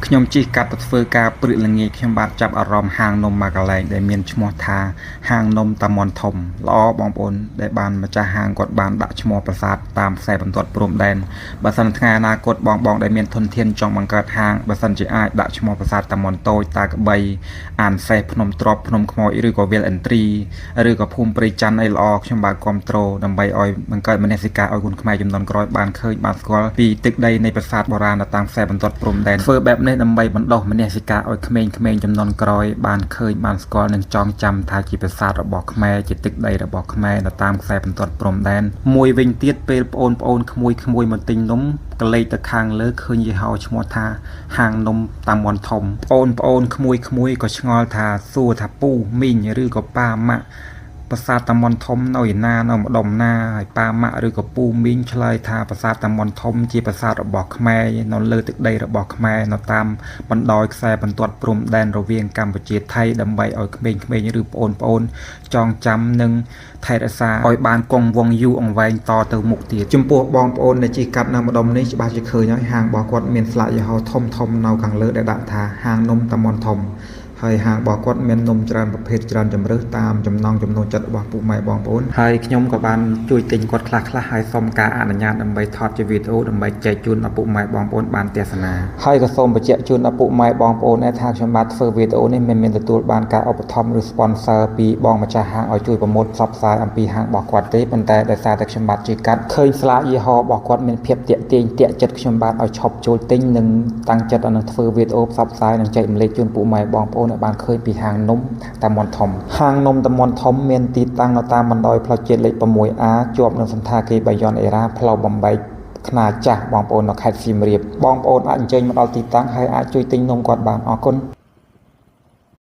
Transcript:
ខ្ញុំជិះកាត់ទៅធ្វើការព្រឹកល្ងាចខ្ញុំបាទចាប់អារម្មណ៍ហាងនំមកកន្លែងដែលមានឈ្មោះថាហាងនំតាមុនធំល្អបងប្អូនដែលបានម្ចាស់ហាងគាត់បានដាក់ឈ្មោះប្រាសាទតាមខ្សែបន្ទាត់ព្រំដែនបើសិនថ្ងៃអនាគតបងដែលមានធនធានចង់បង្កើតហាងបើសិនជាអាចដាក់ឈ្មោះប្រាសាទតាមុនតូចតាក្បីអានសេះភ្នំទ្របភ្នំខ្មោចឬក៏វាលអិនទ្រីឬក៏ភូមិព្រៃច័ន្ទអីល្អខ្ញុំបាទគ្រប់គ្រងដើម្បីឲ្យបង្កើតមនសិការឲ្យគុនខ្មែរចំនួនក្រោយបានឃើញបានស្គាល់ពីទឹកដីនៃប្រាសាទបុរាណតាមខ្សែបន្ទាត់ព្រំដែនធ្វើបែបនេះដើម្បីបណ្ដុះមនសិការឲ្យក្មេងៗចំនួនក្រោយបានឃើញបានស្គាល់និងចងចាំថាជាប្រាសាទរបស់ខ្មែរជាទឹកដីរបស់ខ្មែរនៅតាមខ្សែបន្ទាត់ព្រំដែនមួយវិញទៀតពេលប្អូនក្មួយមកទិញនំកលេចទៅខាងលើឃើញយីហោឈ្មោះថាហាងនំតាមុនធំប្អូនក្មួយក៏ឆ្ងល់ថាសួរថាពូមីងឬក៏ប៉ាម៉ាក់ប្រាសាទតាមុនធំនៅឯណានៅម្ដុំណាហើយប៉ាម៉ាក់ឬក៏ពូមីងឆ្លើយថាប្រាសាទតាមុនធំជាប្រាសាទរបស់ខ្មែរនៅលើទឹកដីរបស់ខ្មែរនៅតាមបណ្ដោយខ្សែបន្ទាត់ព្រំដែនរវាងកម្ពុជាថៃដើម្បីឲ្យក្មេងៗឬប្អូនចងចាំនិងថែរក្សាឲ្យបានគង់វង្សយូរអង្វែងតទៅមុខទៀតចំពោះបងប្អូនដែលជិះកាត់នៅម្ដុំនេះច្បាស់ជាឃើញហើយហាងរបស់គាត់មានស្លាកយីហោធំនៅខាងលើដែលដាក់ថាហាងនំតាមុនធំហើយហាងរបស់គាត់មាននំច្រើនប្រភេទច្រើនជម្រើសតាមចំណង់ចំណូលចិត្តរបស់ពុកម៉ែបងប្អូនហើយខ្ញុំក៏បានជួយទិញគាត់ខ្លះហើយសូមការអនុញ្ញាតដើម្បីថតជាវីដេអូដើម្បីចែកជូនដល់ពុកម៉ែបងប្អូនបានទស្សនាហើយក៏សូមបញ្ជាក់ជូនដល់ពុកម៉ែបងប្អូនដែរថាខ្ញុំបាទធ្វើវីដេអូនេះមិនមានទទួលបានការឧបត្ថម្ភឬ sponsor ពីបងម្ចាស់ហាងឲ្យជួយប្រមូលផ្សព្វផ្សាយអំពីហាងរបស់គាត់ទេប៉ុន្តែដោយសារតែខ្ញុំបាទជិះកាត់ឃើញស្លាកយីហោរបស់គាត់មានភាពតាក់ទាញតាក់ចិត្តខ្ញុំបាទឲ្យឈប់ចូលទិញនិងតាំងចិត្តឲ្យធ្វើវីដេអូផ្សព្វផ្សាយនិងចែករំលែកជូនពុកម៉ែបងប្អូនបានឃើញពីហាងនំតាមុនធំហាងនំតាមុនធំមានទីតាំងនៅតាមបណ្ដោយផ្លូវជាតិលេខ 6A ជាប់នឹងសន្តាគារបាយ័នអេរ៉ាផ្លូវបំបែកខ្នាតចាស់បងប្អូននៅខេត្តសៀមរាបបងប្អូនអាចអញ្ជើញមកដល់ទីតាំងហើយអាចជួយទិញនំគាត់បានអរគុណ